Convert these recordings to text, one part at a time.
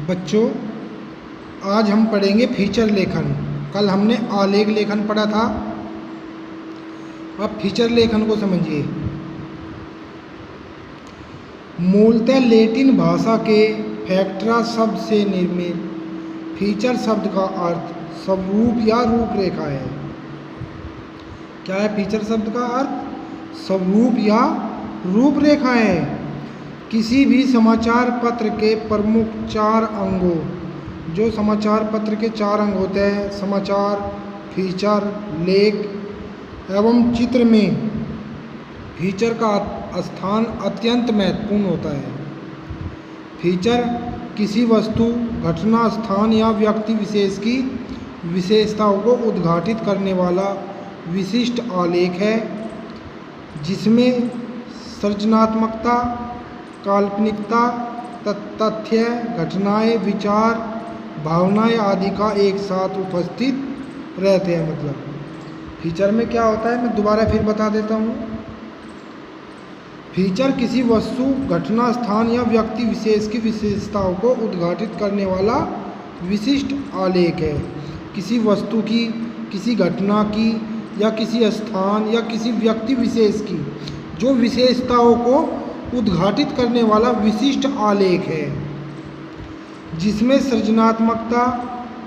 बच्चों, आज हम पढ़ेंगे फीचर लेखन। कल हमने आलेख लेखन पढ़ा था। अब फीचर लेखन को समझिए। मूलतः लैटिन भाषा के फैक्ट्रा शब्द से निर्मित फीचर शब्द का अर्थ स्वरूप या रूपरेखा है। क्या है फीचर शब्द का अर्थ? स्वरूप या रूपरेखा है। किसी भी समाचार पत्र के प्रमुख 4 अंगों, जो समाचार पत्र के 4 अंग होते हैं, समाचार, फीचर, लेख एवं चित्र में फीचर का स्थान अत्यंत महत्वपूर्ण होता है। फीचर किसी वस्तु, घटना, स्थान या व्यक्ति विशेष की विशेषताओं को उद्घाटित करने वाला विशिष्ट आलेख है, जिसमें सृजनात्मकता, काल्पनिकता, तथ्य, घटनाएं, विचार, भावनाएं आदि का एक साथ उपस्थित रहते हैं। मतलब फीचर में क्या होता है, मैं दोबारा फिर बता देता हूँ। फीचर किसी वस्तु, घटना, स्थान या व्यक्ति विशेष की विशेषताओं को उद्घाटित करने वाला विशिष्ट आलेख है। किसी वस्तु की, किसी घटना की या किसी स्थान या किसी व्यक्ति विशेष की जो विशेषताओं को उद्घाटित करने वाला विशिष्ट आलेख है, जिसमें सृजनात्मकता,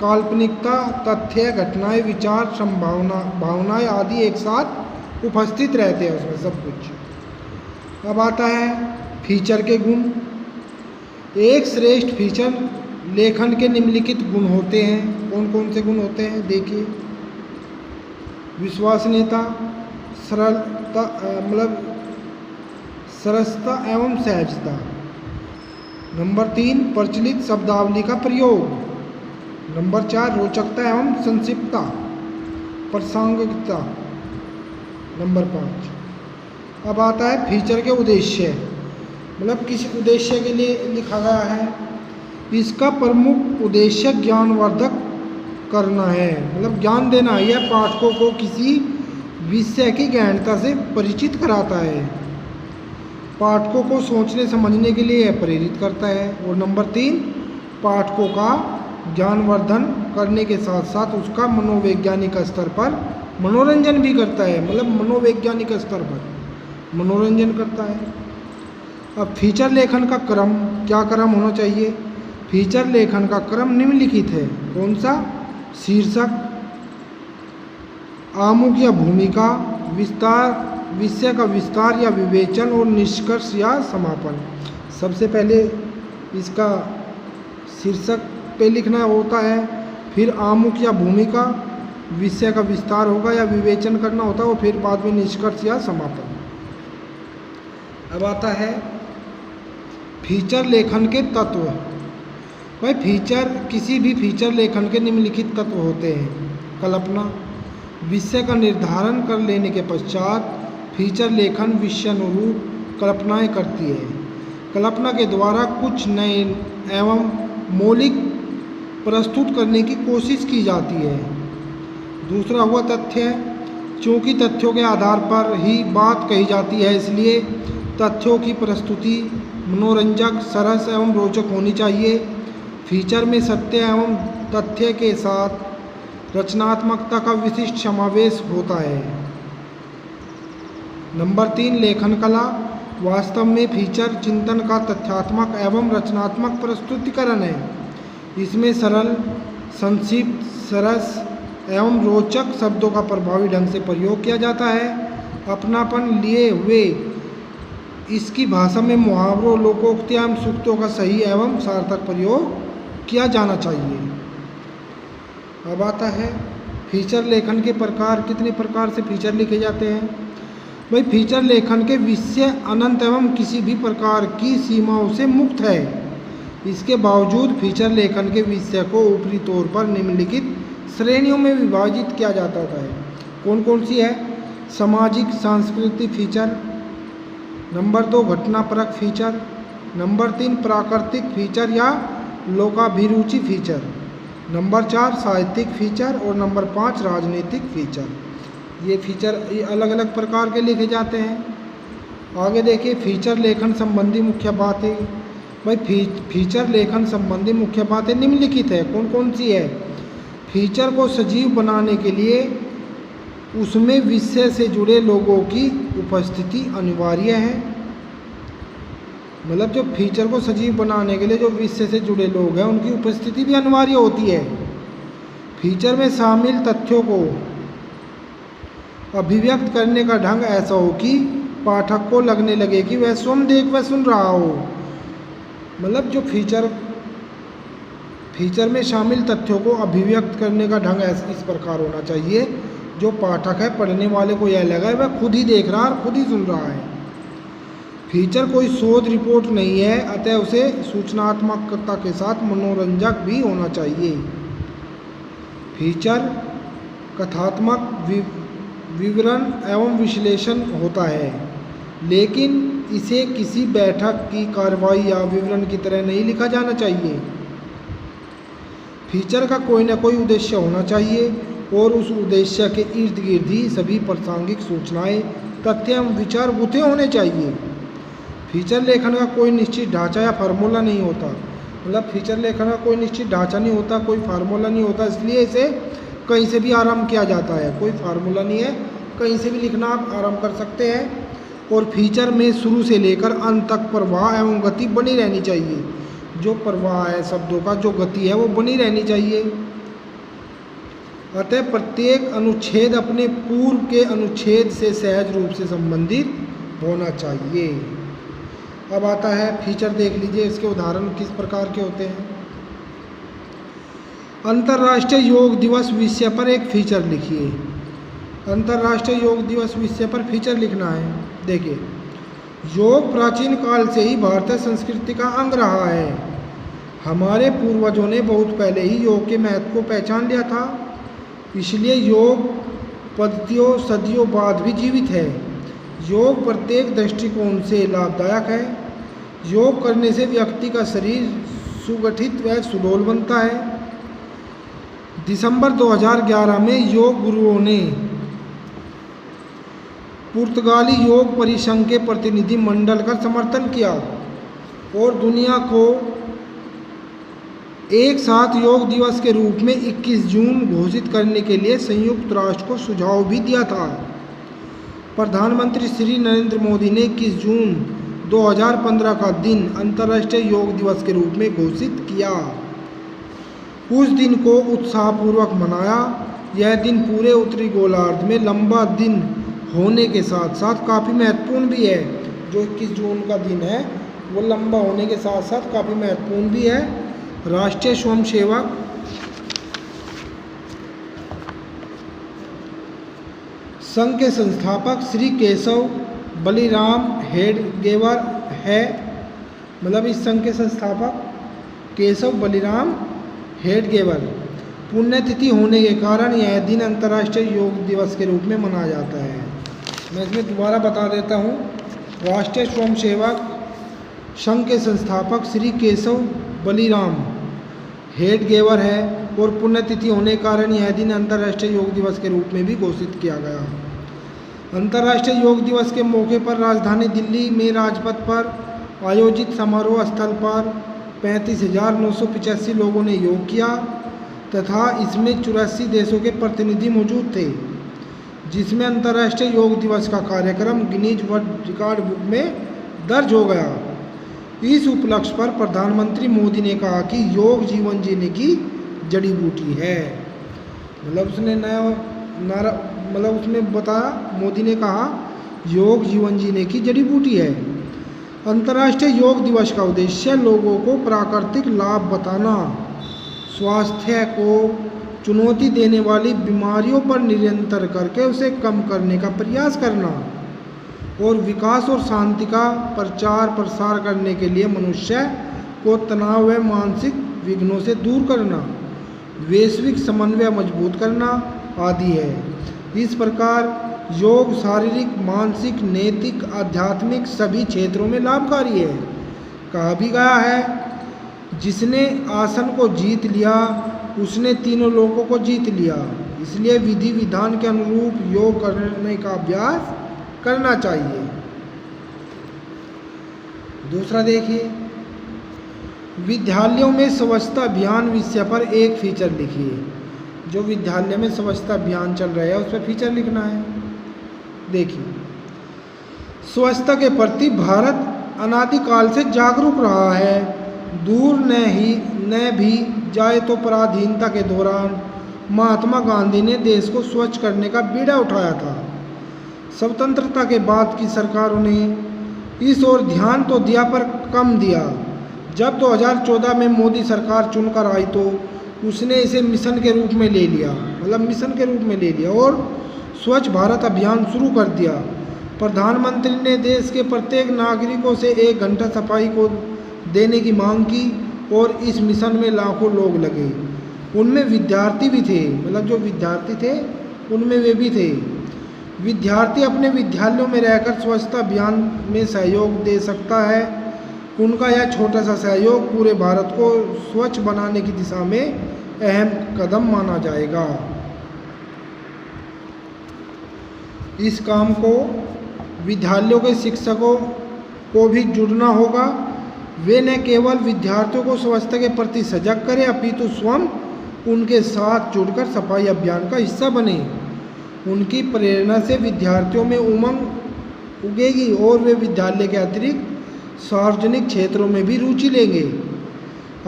काल्पनिकता, तथ्य, घटनाएं, विचार, संभावना, भावनाएं आदि एक साथ उपस्थित रहते हैं, उसमें सब कुछ। अब आता है फीचर के गुण। एक श्रेष्ठ फीचर लेखन के निम्नलिखित गुण होते हैं। कौन कौन से गुण होते हैं देखिए। विश्वसनीयता, सरलता, मतलब सरसता एवं सहजता। नंबर 3, प्रचलित शब्दावली का प्रयोग। नंबर 4, रोचकता एवं संक्षिप्तता, प्रासंगिकता। नंबर 5। अब आता है फीचर के उद्देश्य, मतलब किस उद्देश्य के लिए लिखा गया है। इसका प्रमुख उद्देश्य ज्ञानवर्धक करना है, मतलब ज्ञान देना है। यह पाठकों को किसी विषय की गहनता से परिचित कराता है, पाठकों को सोचने समझने के लिए यह प्रेरित करता है। और नंबर 3, पाठकों का ज्ञानवर्धन करने के साथ साथ उसका मनोवैज्ञानिक स्तर पर मनोरंजन भी करता है, मतलब मनोवैज्ञानिक स्तर पर मनोरंजन करता है। अब फीचर लेखन का क्रम, क्या क्रम होना चाहिए? फीचर लेखन का क्रम निम्नलिखित है। कौन सा? शीर्षक, आमुख या भूमिका, विस्तार, विषय का विस्तार या विवेचन, और निष्कर्ष या समापन। सबसे पहले इसका शीर्षक पे लिखना होता है, फिर आमुख या भूमिका, विषय का विस्तार होगा या विवेचन करना होता है, और फिर बाद में निष्कर्ष या समापन। अब आता है फीचर लेखन के तत्व। भाई फीचर, किसी भी फीचर लेखन के निम्नलिखित तत्व होते हैं। कल्पना, विषय का निर्धारण कर लेने के पश्चात फीचर लेखन विषयानुरूप कल्पनाएं करती है। कल्पना के द्वारा कुछ नए एवं मौलिक प्रस्तुत करने की कोशिश की जाती है। दूसरा हुआ तथ्य। चूँकि तथ्यों के आधार पर ही बात कही जाती है, इसलिए तथ्यों की प्रस्तुति मनोरंजक, सरस एवं रोचक होनी चाहिए। फीचर में सत्य एवं तथ्य के साथ रचनात्मकता का विशिष्ट समावेश होता है। नंबर 3, लेखन कला। वास्तव में फीचर चिंतन का तथ्यात्मक एवं रचनात्मक प्रस्तुतिकरण है। इसमें सरल, संक्षिप्त, सरस एवं रोचक शब्दों का प्रभावी ढंग से प्रयोग किया जाता है। अपनापन लिए हुए इसकी भाषा में मुहावरों, लोकोक्तियाँ एवं सूक्तों का सही एवं सार्थक प्रयोग किया जाना चाहिए। अब आता है फीचर लेखन के प्रकार। कितने प्रकार से फीचर लिखे जाते हैं? भाई फीचर लेखन के विषय अनंत एवं किसी भी प्रकार की सीमाओं से मुक्त है। इसके बावजूद फीचर लेखन के विषय को ऊपरी तौर पर निम्नलिखित श्रेणियों में विभाजित किया जाता है। कौन कौन सी है? सामाजिक सांस्कृतिक फीचर। नंबर 2, घटनापरक फीचर। नंबर 3, प्राकृतिक फीचर या लोकाभिरुचि फीचर। नंबर 4, साहित्यिक फीचर। और नंबर 5, राजनीतिक फीचर। ये फीचर अलग अलग प्रकार के लिखे जाते हैं। आगे देखिए फीचर लेखन संबंधी मुख्य बातें। भाई फीचर लेखन संबंधी मुख्य बातें निम्नलिखित है। कौन कौन सी है? फीचर को सजीव बनाने के लिए उसमें विषय से जुड़े लोगों की उपस्थिति अनिवार्य है। मतलब जो फीचर को सजीव बनाने के लिए जो विषय से जुड़े लोग हैं उनकी उपस्थिति भी अनिवार्य होती है। फीचर में शामिल तथ्यों को अभिव्यक्त करने का ढंग ऐसा हो कि पाठक को लगने लगे कि वह स्वयं देख वह सुन रहा हो। मतलब जो फीचर में शामिल तथ्यों को अभिव्यक्त करने का ढंग इस प्रकार होना चाहिए जो पाठक है, पढ़ने वाले को यह लगा वह खुद ही देख रहा है और खुद ही सुन रहा है। फीचर कोई शोध रिपोर्ट नहीं है, अतः उसे सूचनात्मकता के साथ मनोरंजक भी होना चाहिए। फीचर कथात्मक विवरण एवं विश्लेषण होता है, लेकिन इसे किसी बैठक की कार्रवाई या विवरण की तरह नहीं लिखा जाना चाहिए। फीचर का कोई न कोई उद्देश्य होना चाहिए और उस उद्देश्य के इर्द गिर्द ही सभी प्रासंगिक सूचनाएं, तथ्य एवं विचार गुथे होने चाहिए। फीचर लेखन का कोई निश्चित ढांचा या फार्मूला नहीं होता। मतलब फीचर लेखन का कोई निश्चित ढांचा नहीं होता, कोई फार्मूला नहीं होता, इसलिए इसे कहीं से भी आरंभ किया जाता है। कोई फार्मूला नहीं है, कहीं से भी लिखना आप आरंभ कर सकते हैं। और फीचर में शुरू से लेकर अंत तक प्रवाह एवं गति बनी रहनी चाहिए। जो प्रवाह है शब्दों का, जो गति है वो बनी रहनी चाहिए। अतः प्रत्येक अनुच्छेद अपने पूर्व के अनुच्छेद से सहज रूप से संबंधित होना चाहिए। अब आता है फीचर, देख लीजिए इसके उदाहरण किस प्रकार के होते हैं। अंतर्राष्ट्रीय योग दिवस विषय पर एक फीचर लिखिए। अंतर्राष्ट्रीय योग दिवस विषय पर फीचर लिखना है। देखिए, योग प्राचीन काल से ही भारतीय संस्कृति का अंग रहा है। हमारे पूर्वजों ने बहुत पहले ही योग के महत्व को पहचान लिया था, इसलिए योग पद्धतियों सदियों बाद भी जीवित है। योग प्रत्येक दृष्टिकोण से लाभदायक है। योग करने से व्यक्ति का शरीर सुगठित व सुडौल बनता है। दिसंबर 2011 में योग गुरुओं ने पुर्तगाली योग परिसंघ के प्रतिनिधि मंडल का समर्थन किया और दुनिया को एक साथ योग दिवस के रूप में 21 जून घोषित करने के लिए संयुक्त राष्ट्र को सुझाव भी दिया था। प्रधानमंत्री श्री नरेंद्र मोदी ने 21 जून 2015 का दिन अंतर्राष्ट्रीय योग दिवस के रूप में घोषित किया। उस दिन को उत्साहपूर्वक मनाया। यह दिन पूरे उत्तरी गोलार्ध में लंबा दिन होने के साथ साथ काफ़ी महत्वपूर्ण भी है। जो 21 जून का दिन है वो लंबा होने के साथ साथ काफ़ी महत्वपूर्ण भी है। राष्ट्रीय स्वयंसेवक संघ के संस्थापक श्री केशव बलिराम हेडगेवर है। मतलब इस संघ के संस्थापक केशव बलिराम हेडगेवर। पुण्यतिथि होने के कारण यह दिन अंतर्राष्ट्रीय योग दिवस के रूप में मनाया जाता है। मैं इसमें दोबारा बता देता हूँ। राष्ट्रीय स्वयंसेवक संघ के संस्थापक श्री केशव बलिराम हेडगेवर है और पुण्यतिथि होने के कारण यह दिन अंतर्राष्ट्रीय योग दिवस के रूप में भी घोषित किया गया। अंतर्राष्ट्रीय योग दिवस के मौके पर राजधानी दिल्ली में राजपथ पर आयोजित समारोह स्थल पर 35,985 लोगों ने योग किया तथा इसमें 84 देशों के प्रतिनिधि मौजूद थे, जिसमें अंतर्राष्ट्रीय योग दिवस का कार्यक्रम गिनीज वर्ल्ड रिकॉर्ड बुक में दर्ज हो गया। इस उपलक्ष्य पर प्रधानमंत्री मोदी ने कहा कि योग जीवन जीने की जड़ी बूटी है। मतलब उसने उसमें बताया, मोदी ने कहा योग जीवन जीने की जड़ी बूटी है। अंतर्राष्ट्रीय योग दिवस का उद्देश्य लोगों को प्राकृतिक लाभ बताना, स्वास्थ्य को चुनौती देने वाली बीमारियों पर नियंत्रण करके उसे कम करने का प्रयास करना और विकास और शांति का प्रचार प्रसार करने के लिए मनुष्य को तनाव व मानसिक विघ्नों से दूर करना, वैश्विक समन्वय मजबूत करना आदि है। इस प्रकार योग शारीरिक, मानसिक, नैतिक, आध्यात्मिक सभी क्षेत्रों में लाभकारी है। कहा भी गया है, जिसने आसन को जीत लिया उसने तीनों लोकों को जीत लिया। इसलिए विधि विधान के अनुरूप योग करने का अभ्यास करना चाहिए। दूसरा देखिए, विद्यालयों में स्वच्छता अभियान विषय पर एक फीचर लिखिए। जो विद्यालय में स्वच्छता अभियान चल रहा है उस पर फीचर लिखना है। देखिए, स्वच्छता के प्रति भारत अनादिकाल से जागरूक रहा है। दूर न भी जाए तो पराधीनता के दौरान महात्मा गांधी ने देश को स्वच्छ करने का बीड़ा उठाया था। स्वतंत्रता के बाद की सरकारों ने इस ओर ध्यान तो दिया पर कम दिया। जब 2014 में मोदी सरकार चुनकर आई तो उसने इसे मिशन के रूप में ले लिया, मिशन के रूप में ले लिया और स्वच्छ भारत अभियान शुरू कर दिया। प्रधानमंत्री ने देश के प्रत्येक नागरिकों से 1 घंटा सफाई को देने की मांग की और इस मिशन में लाखों लोग लगे। उनमें विद्यार्थी भी थे, जो विद्यार्थी थे उनमें वे भी थे। विद्यार्थी अपने विद्यालयों में रहकर स्वच्छता अभियान में सहयोग दे सकता है। उनका यह छोटा सा सहयोग पूरे भारत को स्वच्छ बनाने की दिशा में अहम कदम माना जाएगा। इस काम को विद्यालयों के शिक्षकों को भी जुड़ना होगा। वे न केवल विद्यार्थियों को स्वच्छता के प्रति सजग करें अपितु स्वयं उनके साथ जुड़कर सफाई अभियान का हिस्सा बने। उनकी प्रेरणा से विद्यार्थियों में उमंग उगेगी और वे विद्यालय के अतिरिक्त सार्वजनिक क्षेत्रों में भी रुचि लेंगे।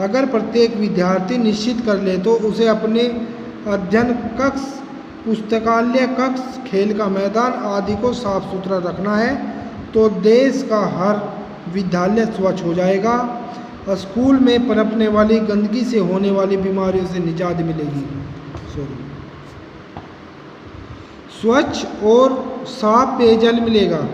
अगर प्रत्येक विद्यार्थी निश्चित कर ले तो उसे अपने अध्ययन कक्ष, पुस्तकालय कक्ष, खेल का मैदान आदि को साफ सुथरा रखना है तो देश का हर विद्यालय स्वच्छ हो जाएगा। स्कूल में पनपने वाली गंदगी से होने वाली बीमारियों से निजात मिलेगी। स्वच्छ और साफ पेयजल मिलेगा।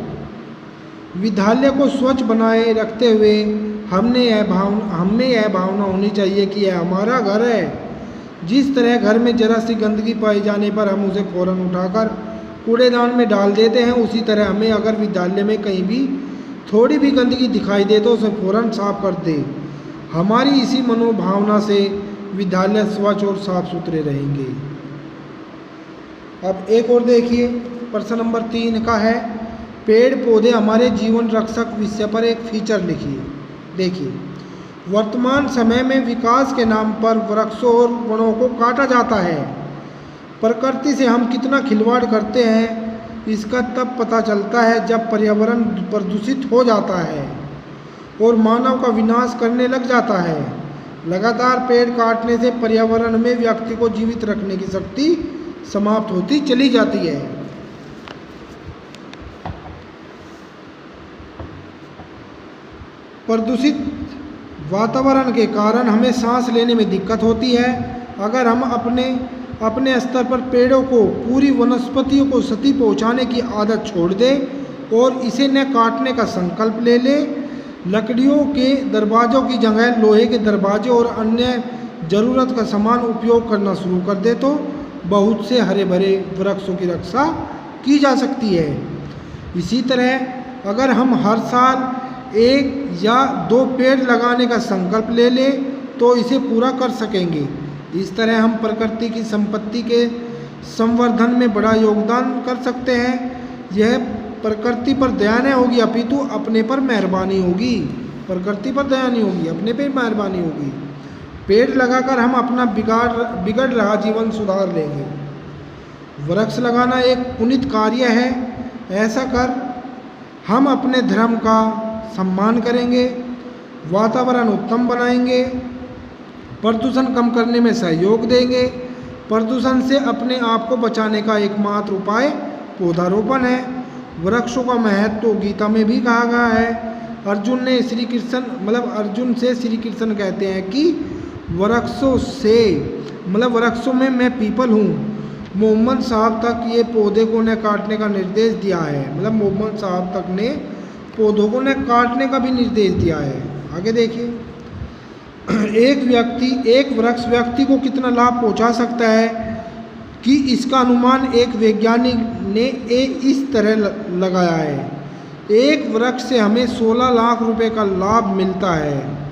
विद्यालय को स्वच्छ बनाए रखते हुए हमें यह भावना होनी चाहिए कि यह हमारा घर है। जिस तरह घर में जरा सी गंदगी पाए जाने पर हम उसे फ़ौरन उठाकर कूड़ेदान में डाल देते हैं, उसी तरह हमें अगर विद्यालय में कहीं भी थोड़ी भी गंदगी दिखाई दे तो उसे फ़ौरन साफ कर दे। हमारी इसी मनोभावना से विद्यालय स्वच्छ और साफ सुथरे रहेंगे। अब एक और देखिए, प्रश्न नंबर 3 का है पेड़ पौधे हमारे जीवन रक्षक विषय पर एक फीचर लिखिए। देखिए, वर्तमान समय में विकास के नाम पर वृक्षों और वनों को काटा जाता है। प्रकृति से हम कितना खिलवाड़ करते हैं इसका तब पता चलता है जब पर्यावरण प्रदूषित हो जाता है और मानव का विनाश करने लग जाता है। लगातार पेड़ काटने से पर्यावरण में व्यक्ति को जीवित रखने की शक्ति समाप्त होती चली जाती है। प्रदूषित वातावरण के कारण हमें सांस लेने में दिक्कत होती है। अगर हम अपने स्तर पर पेड़ों को, पूरी वनस्पतियों को क्षति पहुंचाने की आदत छोड़ दें और इसे न काटने का संकल्प ले लें, लकड़ियों के दरवाज़ों की जगह लोहे के दरवाजे और अन्य ज़रूरत का सामान उपयोग करना शुरू कर दे तो बहुत से हरे भरे वृक्षों की रक्षा की जा सकती है। इसी तरह अगर हम हर साल 1 या 2 पेड़ लगाने का संकल्प ले लें तो इसे पूरा कर सकेंगे। इस तरह हम प्रकृति की संपत्ति के संवर्धन में बड़ा योगदान कर सकते हैं। यह प्रकृति पर दया नहीं होगी अपितु अपने पर मेहरबानी होगी। प्रकृति पर दया नहीं होगी, अपने पे मेहरबानी होगी। पेड़ लगाकर हम अपना बिगड़ रहा जीवन सुधार लेंगे। वृक्ष लगाना एक पुनीत कार्य है। ऐसा कर हम अपने धर्म का सम्मान करेंगे, वातावरण उत्तम बनाएंगे, प्रदूषण कम करने में सहयोग देंगे। प्रदूषण से अपने आप को बचाने का एकमात्र उपाय पौधारोपण है। वृक्षों का महत्व गीता में भी कहा गया है। अर्जुन से श्री कृष्ण कहते हैं कि वृक्षों में मैं पीपल हूँ। मोहम्मद साहब तक ये पौधे को न काटने का निर्देश दिया है। मोहम्मद साहब तक ने पौधों को न काटने का भी निर्देश दिया है। आगे देखिए, एक वृक्ष व्यक्ति को कितना लाभ पहुंचा सकता है कि इसका अनुमान एक वैज्ञानिक ने इस तरह लगाया है। एक वृक्ष से हमें 16 लाख रुपए का लाभ मिलता है।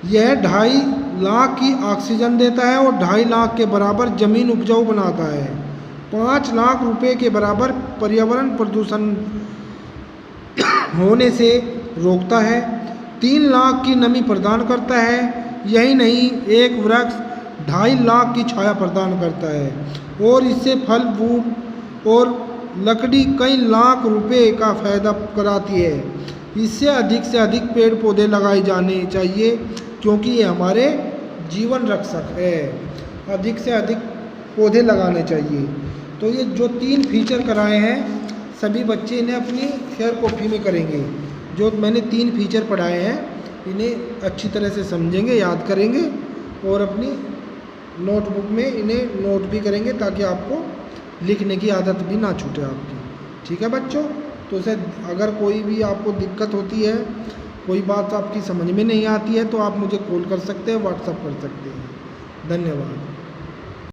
यह 2.5 लाख की ऑक्सीजन देता है और 2.5 लाख के बराबर जमीन उपजाऊ बनाता है। 5 लाख रुपए के बराबर पर्यावरण प्रदूषण होने से रोकता है। 3 लाख की नमी प्रदान करता है। यही नहीं, एक वृक्ष 2.5 लाख की छाया प्रदान करता है और इससे फल फूल और लकड़ी कई लाख रुपए का फायदा कराती है। इससे अधिक पेड़ पौधे लगाए जाने चाहिए क्योंकि ये हमारे जीवन रक्षक है। अधिक से अधिक पौधे लगाने चाहिए। तो ये जो 3 फीचर कराए हैं सभी बच्चे इन्हें अपनी फेयर कॉपी में करेंगे। जो मैंने 3 फीचर पढ़ाए हैं इन्हें अच्छी तरह से समझेंगे, याद करेंगे और अपनी नोटबुक में इन्हें नोट भी करेंगे ताकि आपको लिखने की आदत भी ना छूटे आपकी। ठीक है बच्चों, तो उसे अगर कोई भी आपको दिक्कत होती है, कोई बात आपकी समझ में नहीं आती है तो आप मुझे कॉल कर सकते हैं, व्हाट्सअप कर सकते हैं। धन्यवाद।